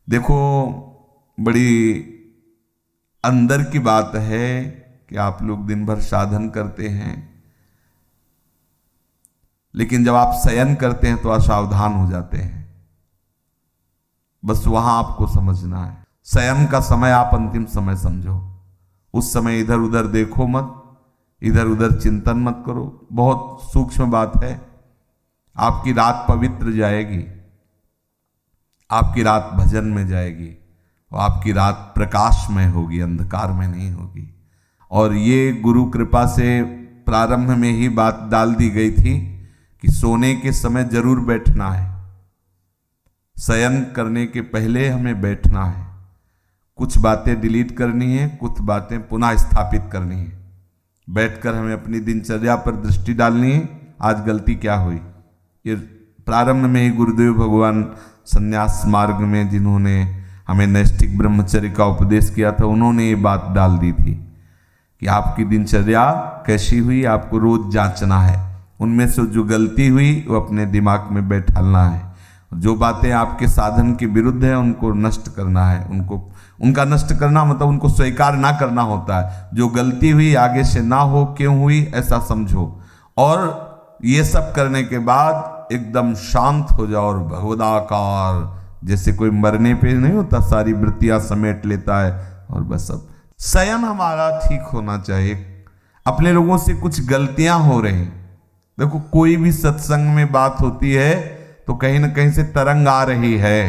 देखो, बड़ी अंदर की बात है कि आप लोग दिन भर साधन करते हैं, लेकिन जब आप शयन करते हैं तो असावधान हो जाते हैं। बस वहां आपको समझना है, शयन का समय आप अंतिम समय समझो। उस समय इधर उधर देखो मत, इधर उधर चिंतन मत करो। बहुत सूक्ष्म बात है। आपकी रात पवित्र जाएगी, आपकी रात भजन में जाएगी और आपकी रात प्रकाशमय होगी, अंधकार में नहीं होगी। और ये गुरु कृपा से प्रारंभ में ही बात डाल दी गई थी कि सोने के समय जरूर बैठना है, शयन करने के पहले हमें बैठना है। कुछ बातें डिलीट करनी है, कुछ बातें पुनः स्थापित करनी है। बैठकर हमें अपनी दिनचर्या पर दृष्टि डालनी है। आज गलती क्या हुई, ये प्रारंभ में ही गुरुदेव भगवान संन्यास मार्ग में जिन्होंने हमें नैष्ठिक ब्रह्मचर्य का उपदेश किया था, उन्होंने ये बात डाल दी थी कि आपकी दिनचर्या कैसी हुई, आपको रोज जांचना है। उनमें से जो गलती हुई वो अपने दिमाग में बैठालना है। जो बातें आपके साधन के विरुद्ध है उनको नष्ट करना है। उनका नष्ट करना मतलब उनको स्वीकार ना करना होता है। जो गलती हुई आगे से ना हो, क्यों हुई ऐसा समझो। और ये सब करने के बाद एकदम शांत हो जाओ और भगवदाकार, जैसे कोई मरने पे नहीं होता, सारी वृत्तियां समेट लेता है और बस अब शयन हमारा ठीक होना चाहिए। अपने लोगों से कुछ गलतियां हो रही। देखो, कोई भी सत्संग में बात होती है तो कहीं ना कहीं से तरंग आ रही है,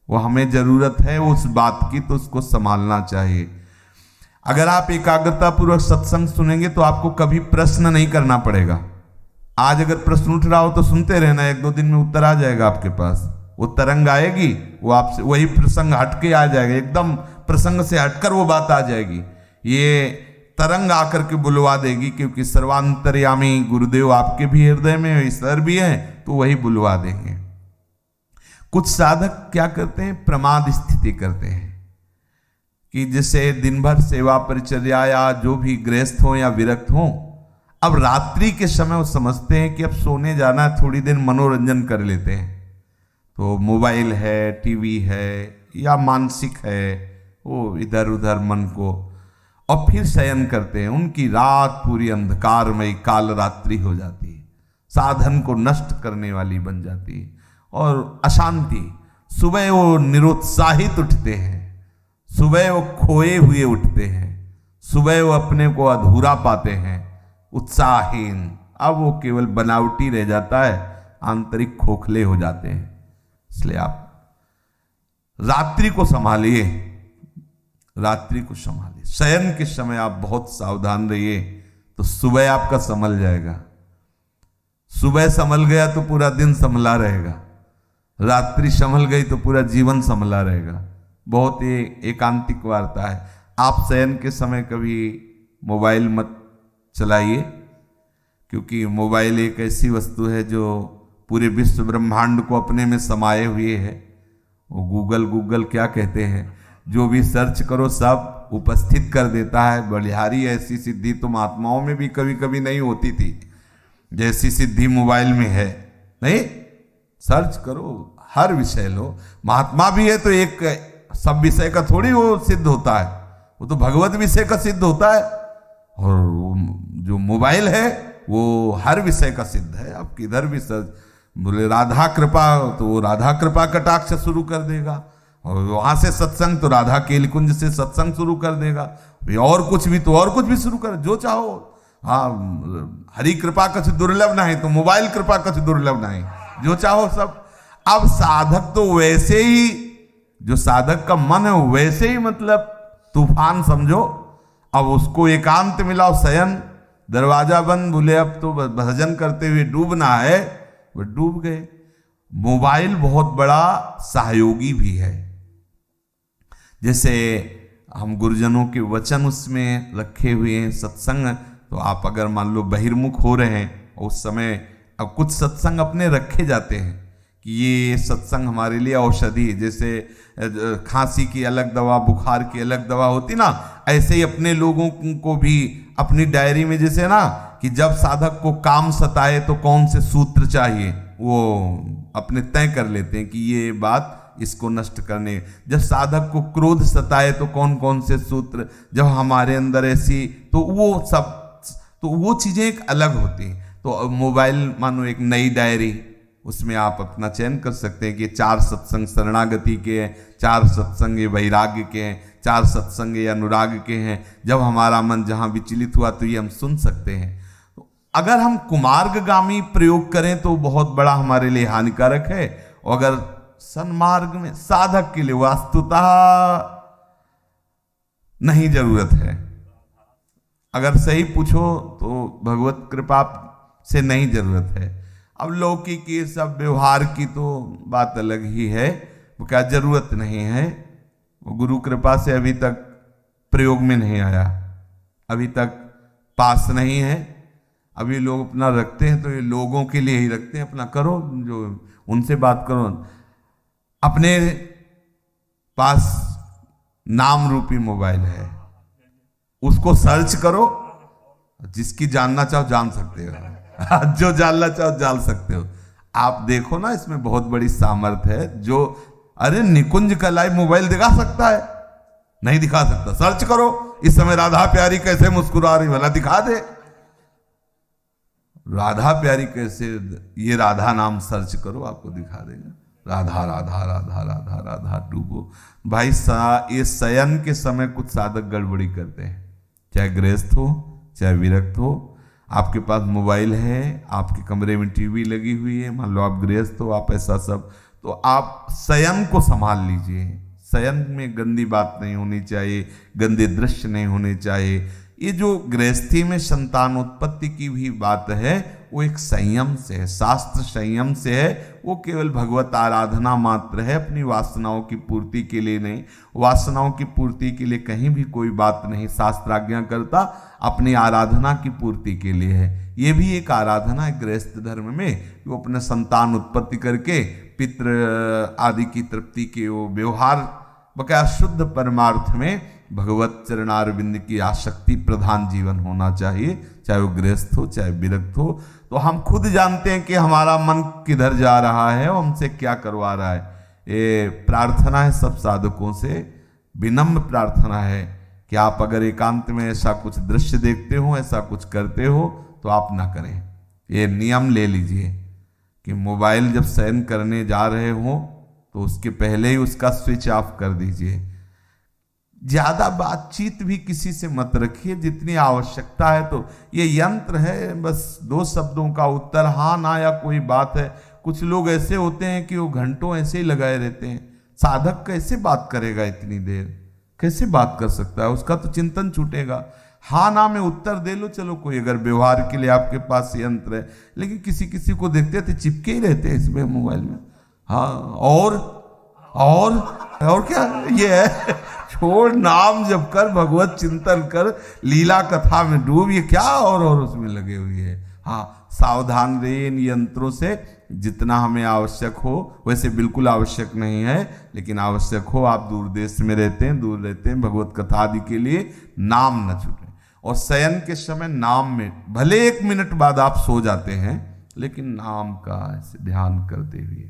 वो हमें जरूरत है उस बात की, तो उसको संभालना चाहिए। अगर आप एकाग्रता पूर्वक सत्संग सुनेंगे तो आपको कभी प्रश्न नहीं करना पड़ेगा। आज अगर प्रश्न उठ रहा हो तो सुनते रहना, 1-2 दिन में उत्तर आ जाएगा आपके पास। वो तरंग आएगी, वो आपसे वही प्रसंग हटके आ जाएगा, एकदम प्रसंग से हटकर वो बात आ जाएगी। ये तरंग आकर के बुलवा देगी, क्योंकि सर्वांतर्यामी गुरुदेव आपके भी हृदय में ईश्वर भी है, तो वही बुलवा देंगे। कुछ साधक क्या करते हैं, प्रमाद स्थिति करते हैं कि जैसे दिन भर सेवा परिचर्या या जो भी गृहस्थ हो या विरक्त हो, अब रात्रि के समय वो समझते हैं कि अब सोने जाना है, थोड़ी देर मनोरंजन कर लेते हैं। तो मोबाइल है, टीवी है या मानसिक है, वो इधर उधर मन को, और फिर शयन करते हैं। उनकी रात पूरी अंधकारमय काल रात्रि हो जाती है, साधन को नष्ट करने वाली बन जाती है और अशांति। सुबह वो निरुत्साहित उठते हैं, सुबह वो खोए हुए उठते हैं, सुबह वो अपने को अधूरा पाते हैं, उत्साहहीन। अब वो केवल बनावटी रह जाता है, आंतरिक खोखले हो जाते हैं। इसलिए आप रात्रि को संभालिए, रात्रि को संभालिए। शयन के समय आप बहुत सावधान रहिए, तो सुबह आपका संभल जाएगा। सुबह संभल गया तो पूरा दिन संभला रहेगा, रात्रि संभल गई तो पूरा जीवन संभला रहेगा। बहुत ही एकांतिक वार्ता है। आप शयन के समय कभी मोबाइल मत चलाइए, क्योंकि मोबाइल एक ऐसी वस्तु है जो पूरे विश्व ब्रह्मांड को अपने में समाये हुए है। वो गूगल क्या कहते हैं, जो भी सर्च करो सब उपस्थित कर देता है। बलिहारी ऐसी सिद्धि तो महात्माओं में भी कभी कभी नहीं होती थी, जैसी सिद्धि मोबाइल में है। नहीं, सर्च करो, हर विषय लो। महात्मा भी है तो एक सब विषय का थोड़ी वो सिद्ध होता है, वो तो भगवत विषय का सिद्ध होता है। और जो मोबाइल है वो हर विषय का सिद्ध है। अब किधर भी सर्च, बोले राधा कृपा तो वो राधा कृपा कटाक्ष शुरू कर देगा, और वहां से सत्संग तो राधा केलकुंज से सत्संग शुरू कर देगा, और कुछ भी तो और कुछ भी शुरू कर, जो चाहो। हाँ, हरि कृपा कछ दुर्लभ नहीं तो मोबाइल कृपा कछ दुर्लभ नहीं, जो चाहो सब। अब साधक तो वैसे ही, जो साधक का मन है वैसे ही मतलब तूफान समझो। अब उसको एकांत मिलाओ, शयन, दरवाजा बंद, बोले अब तो भजन करते हुए डूबना है, वो डूब गए। मोबाइल बहुत बड़ा सहयोगी भी है। जैसे हम गुरुजनों के वचन उसमें रखे हुए हैं, सत्संग, तो आप अगर मान लो बहिर्मुख हो रहे हैं उस समय, अब कुछ सत्संग अपने रखे जाते हैं कि ये सत्संग हमारे लिए औषधि है। जैसे खांसी की अलग दवा, बुखार की अलग दवा होती ना, ऐसे ही अपने लोगों को भी अपनी डायरी में, जैसे ना कि जब साधक को काम सताए तो कौन से सूत्र चाहिए, वो अपने तय कर लेते हैं कि ये बात इसको नष्ट करने। जब साधक को क्रोध सताए तो कौन कौन से सूत्र, जब हमारे अंदर ऐसी, तो वो सब, तो वो चीजें एक अलग होती हैं। तो मोबाइल मानो एक नई डायरी, उसमें आप अपना चयन कर सकते हैं कि 4 सत्संग शरणागति के हैं, 4 सत्संग ये वैराग्य के हैं, 4 सत्संग ये अनुराग के हैं। जब हमारा मन जहां विचलित हुआ तो ये हम सुन सकते हैं। तो अगर हम कुमार्गगामी प्रयोग करें तो बहुत बड़ा हमारे लिए हानिकारक है, और अगर सन्मार्ग में साधक के लिए वास्तुतः नहीं जरूरत है। अगर सही पूछो तो भगवत कृपा से नहीं जरूरत है। अब लौकिक की सब व्यवहार की तो बात अलग ही है, वो क्या जरूरत नहीं है, वो गुरु कृपा से अभी तक प्रयोग में नहीं आया, अभी तक पास नहीं है। अभी लोग अपना रखते हैं तो ये लोगों के लिए ही रखते हैं, अपना करो, जो उनसे बात करो। अपने पास नाम रूपी मोबाइल है, उसको सर्च करो, जिसकी जानना चाहो जान सकते हो, जो जानना चाहो जान सकते हो। आप देखो ना, इसमें बहुत बड़ी सामर्थ्य है। जो अरे निकुंज का लाइव मोबाइल दिखा सकता है? नहीं दिखा सकता। सर्च करो इस समय राधा प्यारी कैसे मुस्कुरा रही, भला दिखा दे। राधा प्यारी कैसे, ये राधा नाम सर्च करो, आपको दिखा देगा। राधा राधा राधा राधा राधा डूबो। भाई ये शयन के समय कुछ साधक गड़बड़ी करते हैं, चाहे गृहस्थ हो चाहे विरक्त हो। आपके पास मोबाइल है, आपके कमरे में टीवी लगी हुई है, मान लो आप गृहस्थ हो, आप ऐसा सब, तो आप शयन को संभाल लीजिए। शयन में गंदी बात नहीं होनी चाहिए, गंदे दृश्य नहीं होने चाहिए। ये जो गृहस्थी में संतान उत्पत्ति की भी बात है, वो एक संयम से है, शास्त्र संयम से है। वो केवल भगवत आराधना मात्र है, अपनी वासनाओं की पूर्ति के लिए नहीं। वासनाओं की पूर्ति के लिए कहीं भी कोई बात नहीं शास्त्र आज्ञा करता, अपनी आराधना की पूर्ति के लिए है। ये भी एक आराधना है गृहस्थ धर्म में, वो अपने संतान उत्पत्ति करके पितृ आदि की तृप्ति के वो व्यवहार बकाया शुद्ध परमार्थ में भगवत चरणारविंद की आसक्ति प्रधान जीवन होना चाहिए, चाहे वो गृहस्थ हो चाहे विरक्त हो। तो हम खुद जानते हैं कि हमारा मन किधर जा रहा है और हमसे क्या करवा रहा है। ये प्रार्थना है सब साधकों से, विनम्र प्रार्थना है कि आप अगर एकांत में ऐसा कुछ दृश्य देखते हो, ऐसा कुछ करते हो, तो आप ना करें। ये नियम ले लीजिए कि मोबाइल जब शयन करने जा रहे हो तो उसके पहले ही उसका स्विच ऑफ कर दीजिए। ज्यादा बातचीत भी किसी से मत रखिए, जितनी आवश्यकता है। तो ये यंत्र है, बस 2 शब्दों का उत्तर हाँ ना या कोई बात है। कुछ लोग ऐसे होते हैं कि वो घंटों ऐसे ही लगाए रहते हैं। साधक कैसे बात करेगा इतनी देर, कैसे बात कर सकता है? उसका तो चिंतन छूटेगा। हाँ ना में उत्तर दे लो, चलो कोई अगर व्यवहार के लिए आपके पास यंत्र है। लेकिन किसी किसी को देखते थे चिपके ही रहते हैं इसमें मोबाइल में। हाँ और क्या ये है? छोड़, नाम जप कर, भगवत चिंतन कर, लीला कथा में डूब, ये क्या और उसमें लगे हुए है। हाँ, सावधान रहिए इन यंत्रों से। जितना हमें आवश्यक हो, वैसे बिल्कुल आवश्यक नहीं है, लेकिन आवश्यक हो, आप दूर देश में रहते हैं, दूर रहते हैं, भगवत कथा आदि के लिए नाम न छूटे। और शयन के समय नाम में भले 1 मिनट बाद आप सो जाते हैं, लेकिन नाम का ऐसे ध्यान करते हुए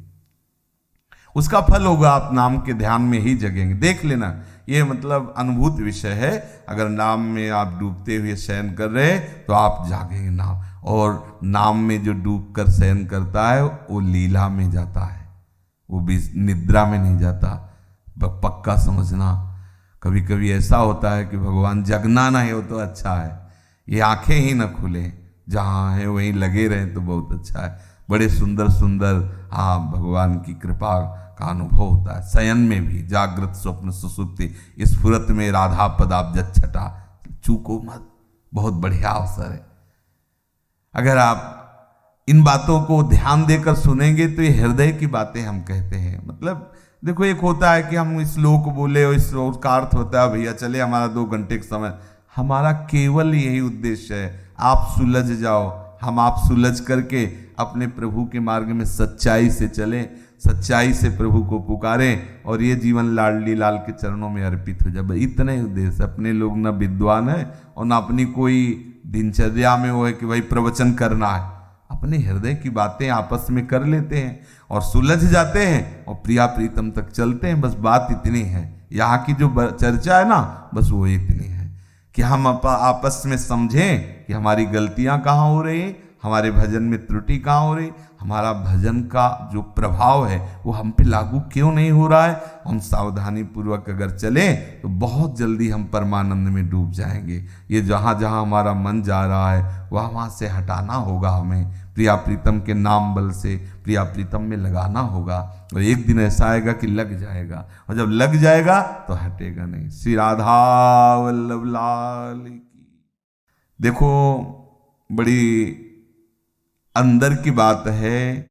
उसका फल होगा। आप नाम के ध्यान में ही जगेंगे। देख लेना, ये मतलब अनुभूत विषय है। अगर नाम में आप डूबते हुए शयन कर रहे तो आप जागेंगे नाम। और नाम में जो डूब कर शयन करता है वो लीला में जाता है, वो भी निद्रा में नहीं जाता। पक्का समझना। कभी कभी ऐसा होता है कि भगवान जगना नहीं हो तो अच्छा है, ये आंखें ही न खुले, जहाँ है वहीं लगे रहें तो बहुत अच्छा है। बड़े सुंदर सुंदर भगवान की कृपा का अनुभव होता है शयन में भी। जागृत स्वप्न सुसुप्ति स्फुरत में राधा पदाब्ज छटा, चूको मत, बहुत बढ़िया अवसर है। अगर आप इन बातों को ध्यान देकर सुनेंगे तो ये हृदय की बातें हम कहते हैं। मतलब देखो, एक होता है कि हम श्लोक बोले और इस श्लोक का अर्थ होता है भैया चले हमारा 2 घंटे का समय। हमारा केवल यही उद्देश्य है, आप सुलझ जाओ, हम आप सुलझ करके अपने प्रभु के मार्ग में सच्चाई से चलें, सच्चाई से प्रभु को पुकारें और ये जीवन लाडली लाल के चरणों में अर्पित हो जाए। इतने ही उद्देश्य। अपने लोग ना विद्वान है और ना अपनी कोई दिनचर्या में वो है कि भाई प्रवचन करना है। अपने हृदय की बातें आपस में कर लेते हैं और सुलझ जाते हैं और प्रिया प्रीतम तक चलते हैं। बस बात इतनी है, यहाँ की जो चर्चा है ना, बस वो इतनी है कि हम आपस में समझें कि हमारी गलतियां कहाँ हो रही, हमारे भजन में त्रुटि कहाँ हो रही, हमारा भजन का जो प्रभाव है वो हम पे लागू क्यों नहीं हो रहा है। हम सावधानी पूर्वक अगर चलें तो बहुत जल्दी हम परमानंद में डूब जाएंगे। ये जहाँ जहाँ हमारा मन जा रहा है वहाँ से हटाना होगा, हमें प्रिया प्रीतम के नाम बल से प्रिया प्रीतम में लगाना होगा। और एक दिन ऐसा आएगा कि लग जाएगा, और जब लग जाएगा तो हटेगा नहीं। श्री राधा वल्लभ लाल की। देखो, बड़ी अंदर की बात है।